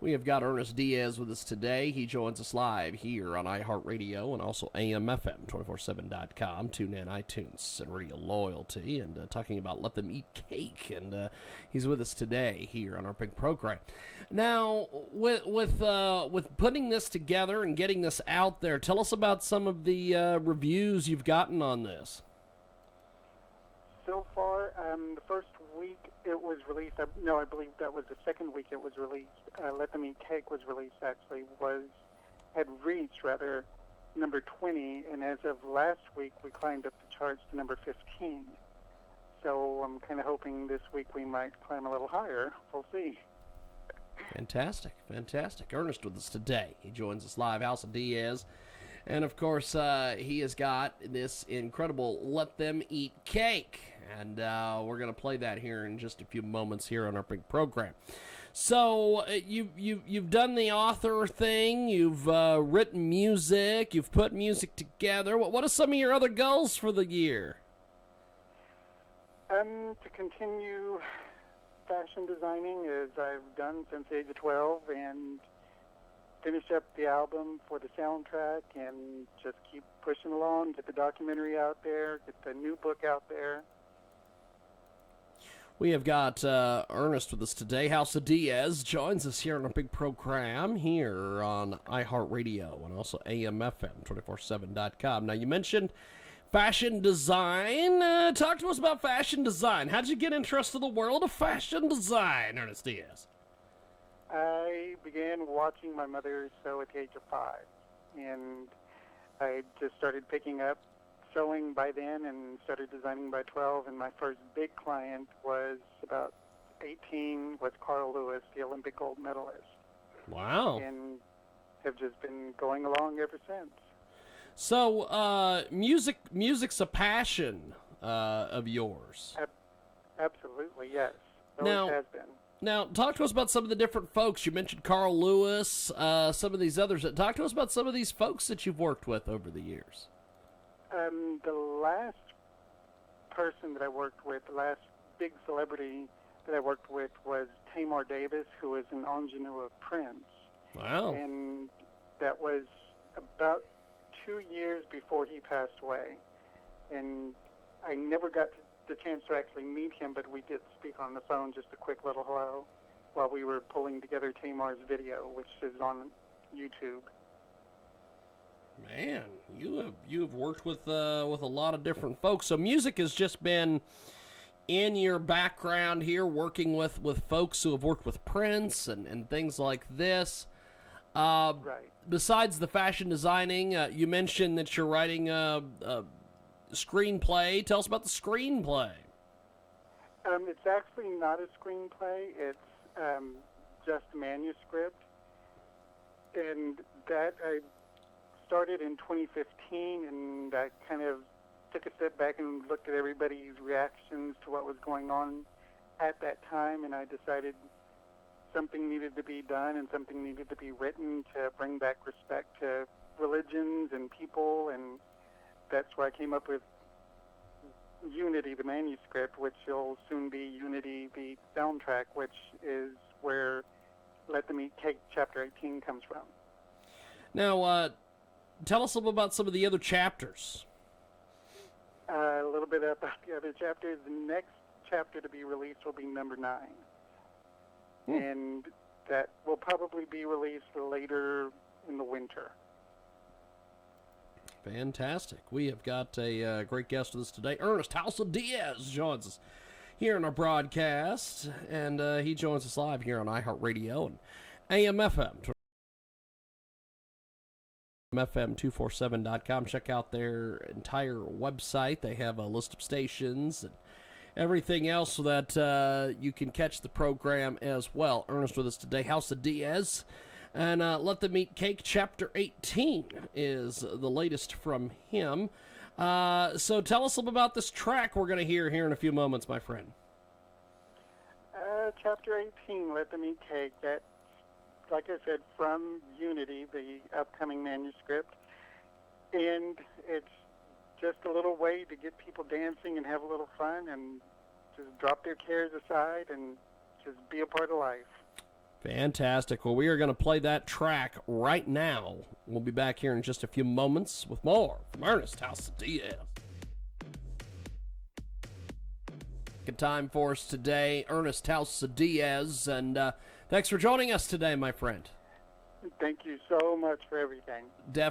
We have got Ernest Diaz with us today. He joins us live here on iHeartRadio and also AMFM247.com, TuneIn, iTunes, and Radio Loyalty, and talking about Let Them Eat Cake. And he's with us today here on our big program. Now, with putting this together and getting this out there, tell us about some of the reviews you've gotten on this. So far, the first week it was released, I believe that was the second week it was released. Let Them Eat Cake was released, actually, had reached, rather, number 20, and as of last week, we climbed up the charts to number 15. So I'm kind of hoping this week we might climb a little higher. We'll see. Fantastic. Earnest with us today. He joins us live, House of Diaz. And, of course, he has got this incredible Let Them Eat Cake. And we're going to play that here in just a few moments here on our big program. So you've done the author thing. You've written music. You've put music together. What are some of your other goals for the year? To continue fashion designing as I've done since the age of 12 and finish up the album for the soundtrack and just keep pushing along, get the documentary out there, get the new book out there. We have got Earnest with us today. House of Diaz joins us here on our big program here on iHeartRadio and also AMFM247.com. Now, you mentioned fashion design. Talk to us about fashion design. How did you get interested in the world of fashion design, Ernest Diaz? I began watching my mother sew at the age of 5, and I just started picking up sewing by then and started designing by 12, and my first big client was about 18, was Carl Lewis, the Olympic gold medalist. Wow. And have just been going along ever since. So, music's a passion of yours. Absolutely, yes. Always has been. Now, talk to us about some of the different folks. You mentioned Carl Lewis, some of these others. Talk to us about some of these folks that you've worked with over the years. The last person that I worked with, the last big celebrity that I worked with was Tamar Davis, who was an ingenue of Prince. Wow. And that was about 2 years before he passed away. And I never got the chance to actually meet him, but we did speak on the phone just a quick little hello while we were pulling together Tamar's video, which is on YouTube. Man, you have worked with a lot of different folks. So music has just been in your background here, working with folks who have worked with Prince and things like this. Right. Besides the fashion designing, you mentioned that you're writing a screenplay. Tell us about the screenplay. It's actually not a screenplay. It's just a manuscript. And that I started in 2015, and I kind of took a step back and looked at everybody's reactions to what was going on at that time, and I decided something needed to be done and something needed to be written to bring back respect to religions and people, and that's where I came up with Unity, the manuscript, which will soon be Unity, the soundtrack, which is where Let Them Eat Cake Chapter 18 comes from. Now, tell us a little about some of the other chapters. A little bit about the other chapters. The next chapter to be released will be number 9. And that will probably be released later in the winter. Fantastic. We have got a great guest with us today. Ernest House of Diaz joins us here in our broadcast, and he joins us live here on iHeartRadio and AMFM. FM247.com. Check out their entire website. They have a list of stations and everything else so that you can catch the program as well. Ernest with us today, House of Diaz. And Let Them Eat Cake Chapter 18 is the latest from him. So tell us a little about this track we're going to hear here in a few moments, my friend. Chapter 18, Let Them Eat Cake. That's, like I said, from Unity, the upcoming manuscript. And it's just a little way to get people dancing and have a little fun and just drop their cares aside and just be a part of life. Fantastic. Well, we are going to play that track right now. We'll be back here in just a few moments with more from Earnest, House of Diaz. Good time for us today, Earnest, House of Diaz, and thanks for joining us today, my friend. Thank you so much for everything. Definitely.